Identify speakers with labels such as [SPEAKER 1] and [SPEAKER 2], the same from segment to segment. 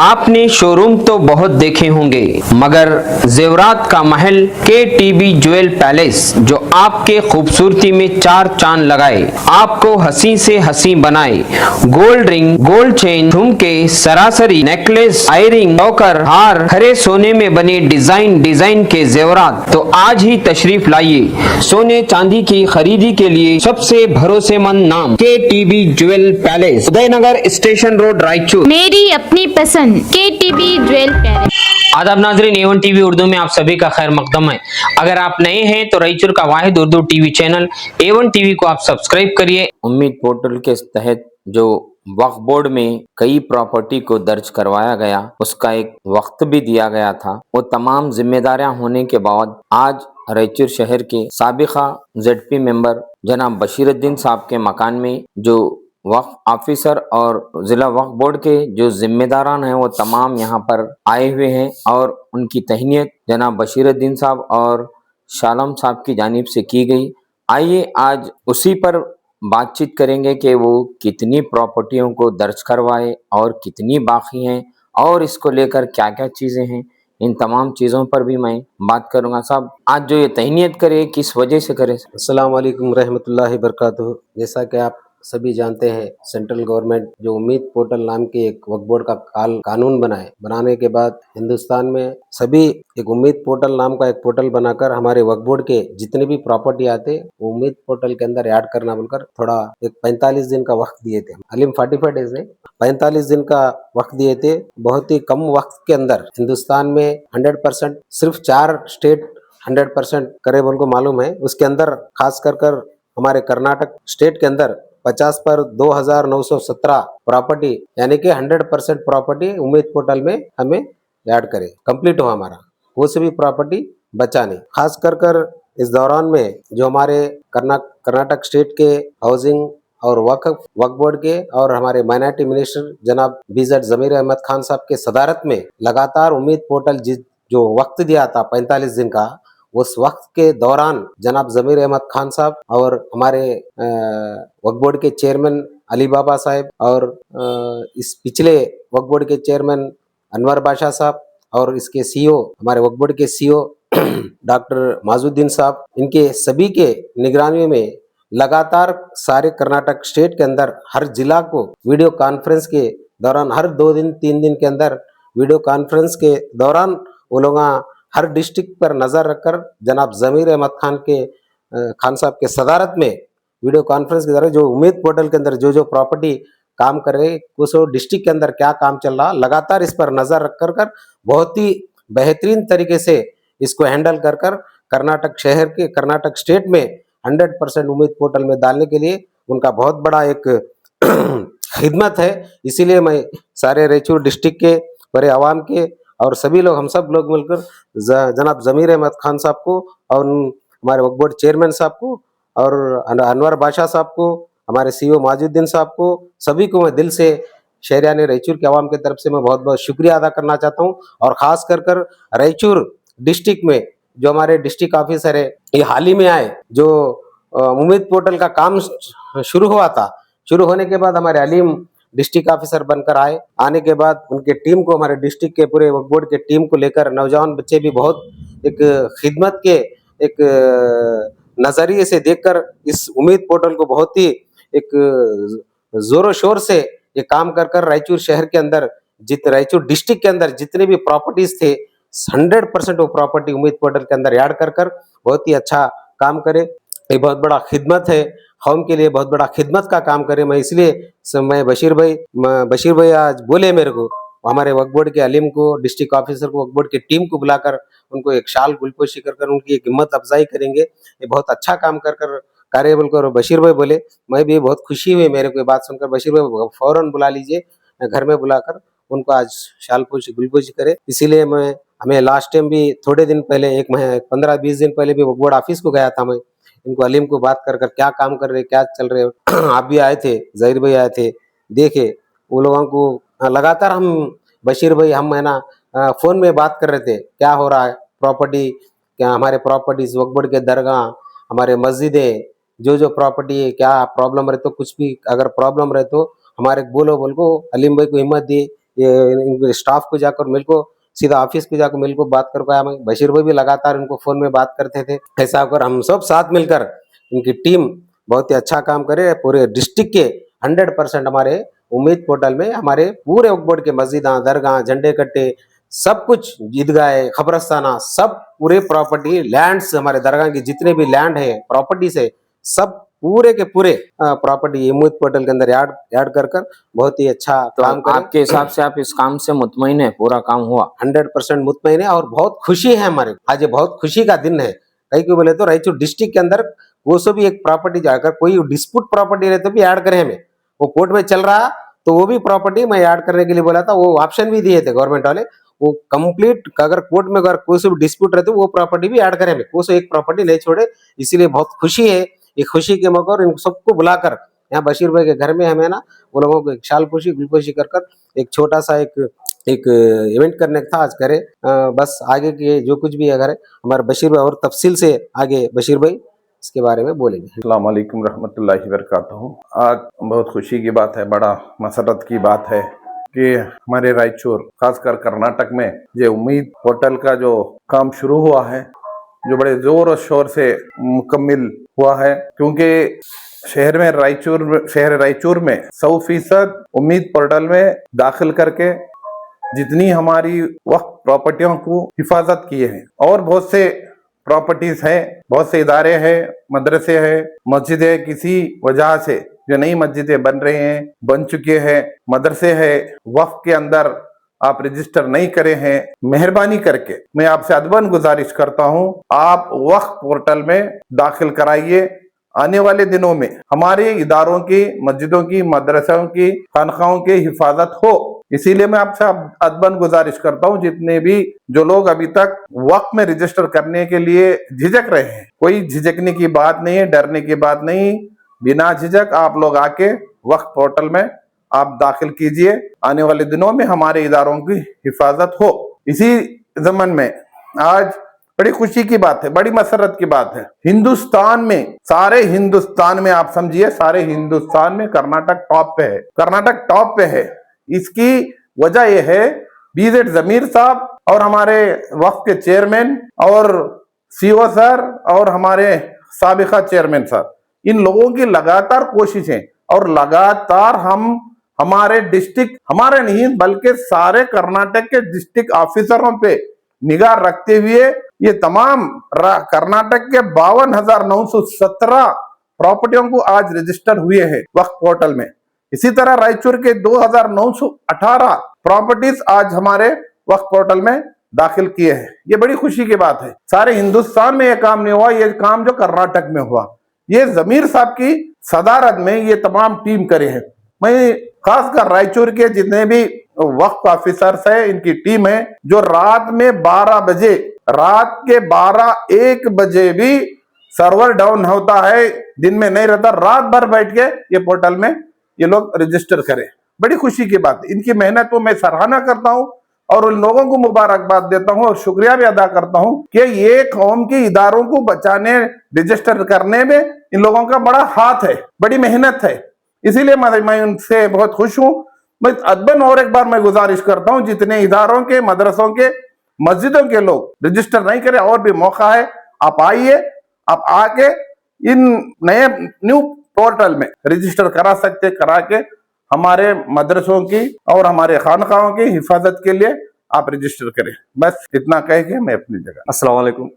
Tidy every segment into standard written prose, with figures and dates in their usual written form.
[SPEAKER 1] आपने शोरूम तो बहुत देखे होंगे, मगर जेवरात का महल के टीबी ज्वेल पैलेस जो आपके खूबसूरती में चार चांद लगाए, आपको हंसी से हंसी बनाए। गोल्ड रिंग, गोल्ड चेन, झुमके, सरासरी, नेकलेस, आयरिंग, चौकर, हार, खरे सोने में बने डिजाइन के जेवरात तो आज ही तशरीफ लाइए। सोने चांदी की खरीदी के लिए सबसे भरोसेमंद नाम के TB jewel palace, Udaynagar station road, Raichur.
[SPEAKER 2] मेरी अपनी पसंद KTB ज्वेल पैलेस।
[SPEAKER 1] आदाब नाजरीन, A1 टीवी उर्दू में आप सभी का खैर मकदम है। अगर आप नए हैं तो रायचूर का Wahid Urdu TV channel A1 TV को आप सब्सक्राइब करिए। उम्मीद पोर्टल के तहत जो वक्फ बोर्ड में कई प्रॉपर्टी को दर्ज करवाया गया, उसका एक वक्त भी दिया गया था। वो तमाम जिम्मेदारियां होने के बाद आज रायचूर शहर के साबिका ZP मेंबर जनाब बशीरुद्दीन साहब के मकान में जो वक्फ ऑफिसर और जिला वक्फ बोर्ड के जो जिम्मेदारान हैं वो तमाम यहाँ पर आए हुए हैं और उनकी तहनीत जनाब बशीरुद्दीन साहब और शालम साहब की जानिब से की गई। आइए आज उसी पर बातचीत करेंगे कि वो कितनी प्रॉपर्टियों को दर्ज करवाए और कितनी बाकी हैं और इसको लेकर क्या क्या चीज़ें हैं। इन तमाम चीज़ों पर भी मैं बात करूंगा। साहब, आज जो ये तहनीत करे किस वजह से करे?
[SPEAKER 3] अस्सलाम वालेकुम रहमतुल्लाहि बरकातुहू। जैसा कि आप सभी जानते हैं, सेंट्रल गवर्नमेंट जो उम्मीद पोर्टल नाम के एक वक्फ बोर्ड का कानून बनाने के बाद हिंदुस्तान में सभी एक उम्मीद पोर्टल नाम का एक पोर्टल बनाकर हमारे वक्फ बोर्ड के जितने भी प्रॉपर्टी आते वो उम्मीद पोर्टल के अंदर ऐड करना बोलकर थोड़ा एक 45 दिन का वक्त दिए थे। अलीम 45 डेज है, 45 दिन का वक्त दिए थे। बहुत ही कम वक्त के अंदर हिंदुस्तान में 100% सिर्फ 4 स्टेट 100% करे बोल को मालूम है। उसके अंदर खास कर हमारे कर्नाटक स्टेट के अंदर 50 पर 2917 प्रॉपर्टी यानी कि 100% प्रॉपर्टी उम्मीद पोर्टल में हमें ऐड करे, कंप्लीट हो हमारा, वो से भी प्रॉपर्टी बचा नहीं। खास कर इस दौरान में जो हमारे कर्नाटक स्टेट के हाउसिंग और वक्फ बोर्ड के और हमारे माइनॉरिटी मिनिस्टर जनाब BZ जमीर अहमद खान साहब के सदारत में लगातार उम्मीद पोर्टल जो वक्त दिया था 45 दिन का, उस वक्त के दौरान जनाब जमीर अहमद खान साहब और हमारे वक्फ बोर्ड के चेयरमैन अली बाबा साहब और इस पिछले वक्फ बोर्ड के चेयरमैन अनवर बादशाह साहब और इसके CEO हमारे वक्फ बोर्ड के CEO डॉक्टर माजुद्दीन साहब, इनके सभी के निगरानी में लगातार सारे कर्नाटक स्टेट के अंदर हर जिला को वीडियो कॉन्फ्रेंस के दौरान हर 2 दिन 3 दिन के अंदर वीडियो कॉन्फ्रेंस के दौरान वो लोग हर डिस्ट्रिक्ट पर नज़र रखकर जनाब जमीर अहमद खान साहब के सदारत में वीडियो कॉन्फ्रेंस के दौरान जो उम्मीद पोर्टल के अंदर जो प्रॉपर्टी काम कर रहे उस डिस्ट्रिक्ट के अंदर क्या काम चल रहा, लगातार इस पर नज़र रख कर बहुत ही बेहतरीन तरीके से इसको हैंडल कर कर्नाटक स्टेट में 100% उम्मीद पोर्टल में डालने के लिए उनका बहुत बड़ा एक खिदमत है। इसीलिए मैं सारे रायचूर डिस्ट्रिक्ट के बड़े आवाम के और सभी लोग, हम सब लोग मिलकर जनाब जमीर अहमद खान साहब को और हमारे वक्फ बोर्ड चेयरमैन साहब को और अनवर बादशाह साहब को, हमारे CEO माजुद्दीन साहब को, सभी को मैं दिल से शहरियान रायचूर के आवाम की तरफ से मैं बहुत बहुत शुक्रिया अदा करना चाहता हूँ। और ख़ास कर रायचूर डिस्ट्रिक्ट में जो हमारे डिस्ट्रिक्ट ऑफिसर है, ये हाल ही में आए, जो उम्मीद पोर्टल का काम शुरू हुआ था, शुरू होने के बाद हमारे अलीम डिस्ट्रिक्ट ऑफिसर बनकर आने के बाद उनके टीम को, हमारे डिस्ट्रिक्ट के पूरे वक्फ बोर्ड के टीम को लेकर नौजवान बच्चे भी बहुत एक खिदमत के एक नज़रिए से देखकर इस उम्मीद पोर्टल को बहुत ही एक जोरों शोर से ये काम कर रायचूर शहर के अंदर रायचूर डिस्ट्रिक्ट के अंदर जितने भी प्रॉपर्टीज थे 100% वो प्रॉपर्टी उम्मीद पोर्टल के अंदर ऐड कर बहुत ही अच्छा काम करे। ये बहुत बड़ा खिदमत है, कौम के लिए बहुत बड़ा खिदमत का काम करे। मैं इसलिए मैं बशीर भाई आज बोले मेरे को, हमारे वक्फ बोर्ड के अलीम को, डिस्ट्रिक्ट ऑफिसर को, वक्फ बोर्ड की टीम को बुलाकर उनको एक शाल गुलपोशी कर उनकी एक हिम्मत अफजाई करेंगे। ये बहुत अच्छा काम कर कार्य बोलकर बशीर भाई बोले। मैं भी बहुत खुशी हुई मेरे को बात सुनकर। बशीर भाई फौरन बुला लीजिए घर में, बुलाकर उनको आज शाल पोशी गुलपोशी करे। इसीलिए हमें लास्ट टाइम भी थोड़े दिन पहले 15-20 दिन पहले भी वक्फ बोर्ड ऑफिस को गया था। मैं इनको अलीम को बात कर क्या काम कर रहे, क्या चल रहे आप भी आए थे, जहीर भाई आए थे, देखे वो लोगों को लगातार हम बशीर भाई हम है ना फोन में बात कर रहे थे क्या हो रहा है, प्रॉपर्टी क्या हमारे प्रॉपर्टीज वक्फ बोर्ड के दरगाह, हमारे मस्जिदें, जो प्रॉपर्टी है, क्या प्रॉब्लम रहे तो कुछ भी अगर प्रॉब्लम रहे तो हमारे बोलो को अलीम भाई को हिम्मत दी ये इनके स्टाफ को जाकर मेरे को सीधा ऑफिस पे जाकर मेरे को बात कर पाया मैं। बशीर भाई भी लगातार इनको फोन में बात करते थे। ऐसा होकर हम सब साथ मिलकर इनकी टीम बहुत ही अच्छा काम करे। पूरे डिस्ट्रिक्ट के 100% हमारे उम्मीद पोर्टल में हमारे पूरे वक्फ बोर्ड के मस्जिदां, दरगाह, झंडे कट्टे, सब कुछ, ईदगाह, खबरस्ताना, सब पूरे प्रॉपर्टी लैंड्स, हमारे दरगाह की जितने भी लैंड है, प्रॉपर्टीज है, सब पूरे के पूरे प्रॉपर्टी उम्मीद पोर्टल के अंदर ऐड कर बहुत ही अच्छा
[SPEAKER 1] तो
[SPEAKER 3] काम करें।
[SPEAKER 1] आपके हिसाब से आप इस काम से मुतमईन है, पूरा काम हुआ?
[SPEAKER 3] 100% मुतमईन है और बहुत खुशी है हमारे। आज ये बहुत खुशी का दिन है। कहीं क्यों बोले तो रायचूर डिस्ट्रिक्ट के अंदर वो सो भी एक प्रॉपर्टी जाकर कोई डिस्प्यूट प्रॉपर्टी रहे तो भी ऐड करें हमें। वो कोर्ट में चल रहा तो वो भी प्रॉपर्टी मैं ऐड करने के लिए बोला था। वो ऑप्शन भी दिए थे गवर्नमेंट वाले, वो कंप्लीट अगर कोर्ट में अगर कोई से भी डिस्प्यूट रहते वो प्रॉपर्टी भी ऐड करें हमें, वो सो एक प्रॉपर्टी नहीं छोड़े। इसीलिए बहुत खुशी है। ये खुशी के मौके और इन सबको बुलाकर यहाँ बशीर भाई के घर में हमें ना वो लोगों को एक शाल पोशी गुलपोशी कर एक छोटा सा एक इवेंट करने का था, आज करे। बस आगे के जो कुछ भी अगर हमारे बशीर भाई और तफसील से आगे बशीर भाई इसके बारे में बोलेंगे।
[SPEAKER 4] अस्सलाम वालेकुम रहमतुल्लाहि वबरकातुहू। आज बहुत खुशी की बात है, बड़ा मसरत की बात है कि हमारे रायचूर खासकर कर्नाटक में जो उम्मीद पोर्टल का जो काम शुरू हुआ है, जो बड़े जोर और शोर से मुकम्मिल हुआ है, क्योंकि शहर रायचूर में 100% उम्मीद पोर्टल में दाखिल करके जितनी हमारी वक्त प्रॉपर्टियों को हिफाजत किए हैं और बहुत से प्रॉपर्टीज है, बहुत से इदारे हैं, मदरसे हैं, मस्जिदें किसी वजह से जो नई मस्जिदें बन रहे हैं, बन चुके हैं, मदरसे हैं, वक्फ के अंदर आप रजिस्टर नहीं करे हैं, मेहरबानी करके मैं आपसे अदबन गुजारिश करता हूं, आप वक्फ पोर्टल में दाखिल कराइए। आने वाले दिनों में हमारे इदारों की, मस्जिदों की, मदरसों की, खानखाओं की हिफाजत हो। इसीलिए मैं आपसे अदबन गुजारिश करता हूं, जितने भी जो लोग अभी तक वक्त में रजिस्टर करने के लिए झिझक रहे हैं, कोई झिझकने की बात नहीं है, डरने की बात नहीं, बिना झिझक आप लोग आके वक्त पोर्टल में आप दाखिल कीजिए। आने वाले दिनों में हमारे इदारों की हिफाजत हो। इसी जमन में आज बड़ी खुशी की बात है, बड़ी मसरत की बात है, हिंदुस्तान में, सारे हिंदुस्तान में आप समझिए, सारे हिंदुस्तान में कर्नाटक टॉप पे है। कर्नाटक टॉप पे है। इसकी वजह यह है बीजेड जमीर साहब और हमारे वक्फ के चेयरमैन और सीओ सर और हमारे साबिका चेयरमैन साहब, इन लोगों की लगातार कोशिशें और लगातार हम हमारे डिस्ट्रिक्ट, हमारे नहीं बल्कि सारे कर्नाटक के डिस्ट्रिक्ट ऑफिसरों पे निगाह रखते हुए ये तमाम कर्नाटक के 52,917 प्रॉपर्टियों को आज रजिस्टर हुए हैं वक्फ पोर्टल में। इसी तरह रायचूर के 2,918 प्रॉपर्टीज आज हमारे वक्फ पोर्टल में दाखिल किए हैं। ये बड़ी खुशी की बात है। सारे हिंदुस्तान में ये काम नहीं हुआ, ये काम जो कर्नाटक में हुआ, ये जमीर साहब की सदारत में ये तमाम टीम करे हैं। मैं खासकर रायचूर के जितने भी वक्फ ऑफिसर्स है, इनकी टीम है, जो रात में 12 बजे, रात के 12-1 बजे भी सर्वर डाउन होता है, दिन में नहीं रहता, रात भर बैठ के ये पोर्टल में ये लोग रजिस्टर करें। बड़ी खुशी की बात, इनकी मेहनत को मैं सराहना करता हूं और उन लोगों को मुबारकबाद देता हूं और शुक्रिया भी अदा करता हूं कि ये कौम के इदारों को बचाने, रजिस्टर करने में इन लोगों का बड़ा हाथ है, बड़ी मेहनत है। इसीलिए मैं उनसे बहुत खुश हूं। मैं अदबन और एक बार मैं गुजारिश करता हूं, जितने इदारों के, मदरसों के, मस्जिदों के लोग रजिस्टर नहीं करें, और भी मौका है, आप आइए, आप आके इन नए न्यू पोर्टल में रजिस्टर करा सकते, करा के हमारे मदरसों की और हमारे खानखाओं की हिफाजत के लिए आप रजिस्टर करें। बस इतना कह के मैं अपनी जगह।
[SPEAKER 5] अस्सलाम वालेकुम।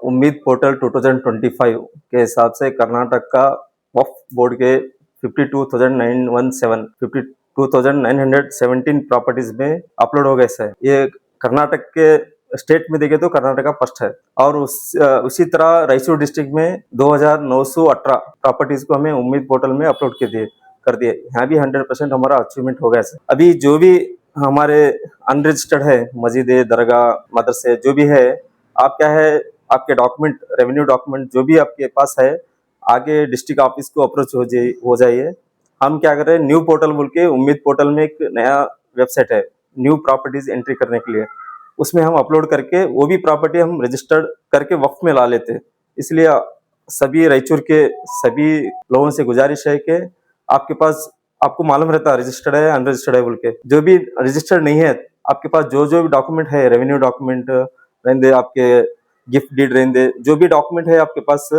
[SPEAKER 5] उम्मीद पोर्टल 2025 के हिसाब से कर्नाटक का वक्फ बोर्ड के 52,917 प्रॉपर्टीज में अपलोड हो गए सर। ये कर्नाटक के स्टेट में देखे तो कर्नाटक का फर्स्ट है। और उसी तरह रायचूर डिस्ट्रिक्ट में 2,918 प्रॉपर्टीज को हमें उम्मीद पोर्टल में अपलोड कर दिए। यहाँ भी 100% हमारा अचीवमेंट हो गया सर। अभी जो भी हमारे अनरजिस्टर्ड है, मस्जिद, दरगाह, मदरसे जो भी है, आप क्या है, आपके डॉक्यूमेंट, रेवेन्यू डॉक्यूमेंट जो भी आपके पास है, आगे डिस्ट्रिक्ट ऑफिस को अप्रोच हो जाइए। हम क्या कर रहे हैं, न्यू पोर्टल बोल के उम्मीद पोर्टल में एक नया वेबसाइट है न्यू प्रॉपर्टीज एंट्री करने के लिए, उसमें हम अपलोड करके वो भी प्रॉपर्टी हम रजिस्टर्ड करके वक्फ में ला लेते हैं। इसलिए सभी रायचूर के सभी लोगों से गुजारिश है कि आपके पास आपको मालूम रहता है रजिस्टर्ड है अनरजिस्टर्ड है बोल के। जो भी रजिस्टर्ड नहीं है आपके पास जो जो भी डॉक्यूमेंट है, रेवेन्यू डॉक्यूमेंट रहने, आपके गिफ्ट डीड रहने, जो भी डॉक्यूमेंट है आपके पास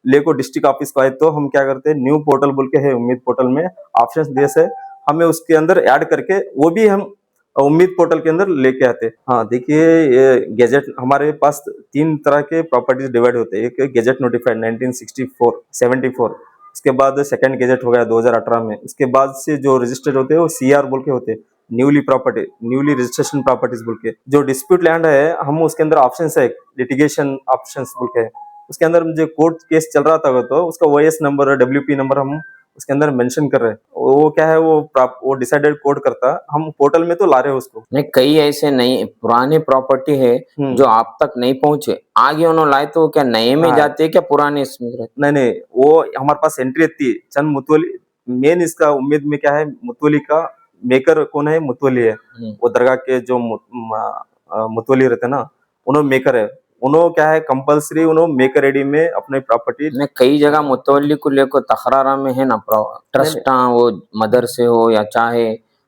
[SPEAKER 5] लेको डिस्ट्रिक्ट ऑफिस को आए तो हम क्या करते हैं, न्यू पोर्टल बोल के है उम्मीद पोर्टल में ऑप्शंस दिए से हमें उसके अंदर ऐड करके वो भी हम उम्मीद पोर्टल के अंदर लेके आते हैं। हाँ देखिए, ये गैजेट हमारे पास 3 तरह के प्रॉपर्टीज डिवाइड होते हैं। एक गैजेट नोटिफाइड 1974, उसके बाद सेकंड गैजेट हो गया 2018 में। उसके बाद से जो रजिस्टर्ड होते हैं वो सीआर बोल के होते हैं, न्यूली रजिस्ट्रेशन प्रॉपर्टीज बोल के। जो डिस्प्यूट लैंड है हम उसके अंदर ऑप्शन है, लिटिगेशन ऑप्शन बोल के। उसके अंदर जो कोर्ट केस चल रहा था तो उसका ओएस नंबर, डब्ल्यूपी नंबर हम उसके अंदर मेंशन कर रहे हैं। वो क्या है, वो डिसाइडेड कोर्ट करता, हम पोर्टल में तो ला रहे हैं उसको।
[SPEAKER 1] नहीं, कई ऐसे नए पुराने प्रॉपर्टी है जो आप तक नहीं पहुंचे, आगे उन्होंने लाए तो क्या नए में
[SPEAKER 5] हाँ।
[SPEAKER 1] जाते हैं क्या पुराने इसमें रहते?
[SPEAKER 5] नहीं, वो हमारे पास एंट्री आती है चंद मुतवली। मेन इसका उम्मीद में क्या है, मुतवली का मेकर कौन है, मुतवली है। वो दरगाह के जो मुतवली रहते ना, उन्होंने मेकर है। उन्होंने क्या है, कंपलसरी उन्होंने मेकर रेडी में अपने प्रॉपर्टी।
[SPEAKER 1] नहीं, कई जगह मुतवल्ली को लेकर तकरारा में है ना, ट्रस्ट वो मदरसे हो या चाहे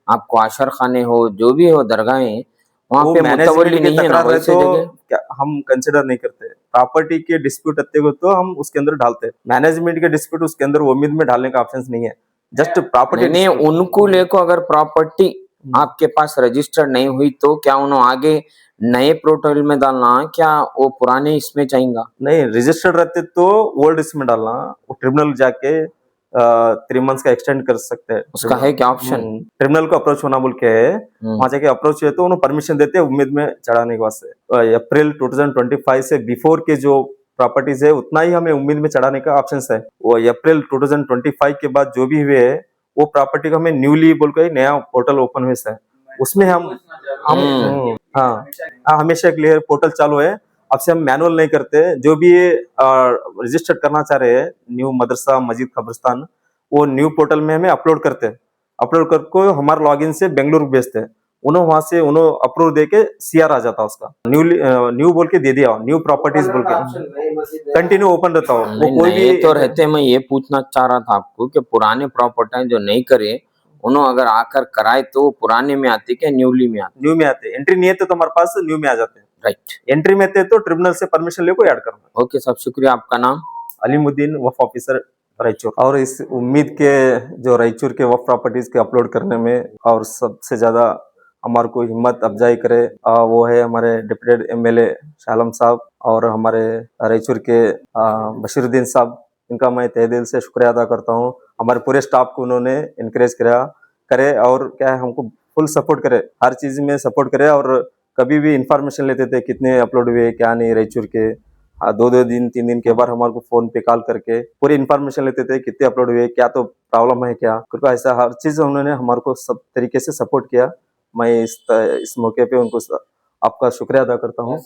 [SPEAKER 1] आपको आशर खाने हो, जो भी हो दरगाहें, वहाँ पे मुतवल्ली नहीं है ना, वैसे जगह
[SPEAKER 5] हम कंसिडर नहीं करते। प्रॉपर्टी के डिस्प्यूट आते हो तो हम उसके अंदर डालते हैं। मैनेजमेंट के डिस्प्यूट उसके अंदर उम्मीद में डालने का ऑप्शन नहीं है, जस्ट प्रॉपर्टी।
[SPEAKER 1] नहीं, उनको लेकर अगर प्रॉपर्टी आपके पास रजिस्टर्ड नहीं हुई तो क्या उन्होंने आगे नए पोर्टल में डालना, क्या वो पुराने इसमें चाहेगा?
[SPEAKER 5] नहीं, रजिस्टर्ड रहते तो ओल्ड इसमें डालना, वो ट्रिब्यूनल जाके 3 मंथ्स का एक्सटेंड कर सकते हैं।
[SPEAKER 1] उसका है क्या ऑप्शन?
[SPEAKER 5] ट्रिब्यूनल को अप्रोच होना बोल के है, वहां जाके अप्रोच है तो उन्हें परमिशन देते हैं उम्मीद में चढ़ाने के वास्ते। अप्रैल 2025 से बिफोर के जो प्रॉपर्टीज है उतना ही हमें उम्मीद में चढ़ाने का ऑप्शन है। वो अप्रैल 2025 के बाद जो भी हुए है वो प्रॉपर्टी को हमें न्यूली बोल के नया पोर्टल ओपन हुए है, उसमें हम हाँ हमेशा क्लियर पोर्टल चालू है। अब से हम मैनुअल नहीं करते, जो भी रजिस्टर करना चाह रहे हैं न्यू मदरसा मस्जिद कब्रिस्तान, वो न्यू पोर्टल में हमें अपलोड करते हैं। अपलोड करके हमारे लॉगिन से बेंगलुरु भेजते हैं, उन्होंने वहां से उन्होंने अप्रूव देके सीआर आ जाता उसका, न्यू बोल के दे दिया, न्यू प्रॉपर्टीज बोल के कंटिन्यू ओपन रहता हो। वो कोई भी
[SPEAKER 1] तो रहते, मैं ये पूछना चाह रहा था आपको कि पुराने प्रॉपर्टी जो नहीं करे उन्होंने अगर आकर कराए तो पुराने में आते क्या न्यूली में आते?
[SPEAKER 5] न्यू में आते, एंट्री नहीं है तो हमारे पास न्यू में आ जाते हैं।
[SPEAKER 1] राइट,
[SPEAKER 5] एंट्री में थे तो ट्रिब्यूनल से परमिशन लेको ऐड करना।
[SPEAKER 1] ओके साहब, शुक्रिया। आपका नाम?
[SPEAKER 5] अलीमुद्दीन, वफ ऑफिसर रायचूर। और इस उम्मीद के जो रायचूर के वफ प्रॉपर्टीज के अपलोड करने में और सबसे ज्यादा हमारे को हिम्मत अफजाई करे वो है हमारे डिप्टी एमएलए शालम साहब और हमारे रायचूर के बशीरुद्दीन साहब। इनका मैं तहे दिल से शुक्रिया अदा करता हूँ। हमारे पूरे स्टाफ को उन्होंने इनकरेज करे और क्या है, हमको फुल सपोर्ट करे, हर चीज में सपोर्ट करे। और कभी भी इंफॉर्मेशन लेते थे कितने अपलोड हुए क्या नहीं रायचूर के, 2 दिन 3 दिन के बाद हमारे को फोन पे कॉल करके पूरी इन्फॉर्मेशन लेते थे, कितने अपलोड हुए, क्या तो प्रॉब्लम है क्या, कृपया ऐसा हर चीज उन्होंने हमारे को सब तरीके से सपोर्ट किया। मैं इस मौके पे उनको आपका शुक्रिया अदा करता हूँ।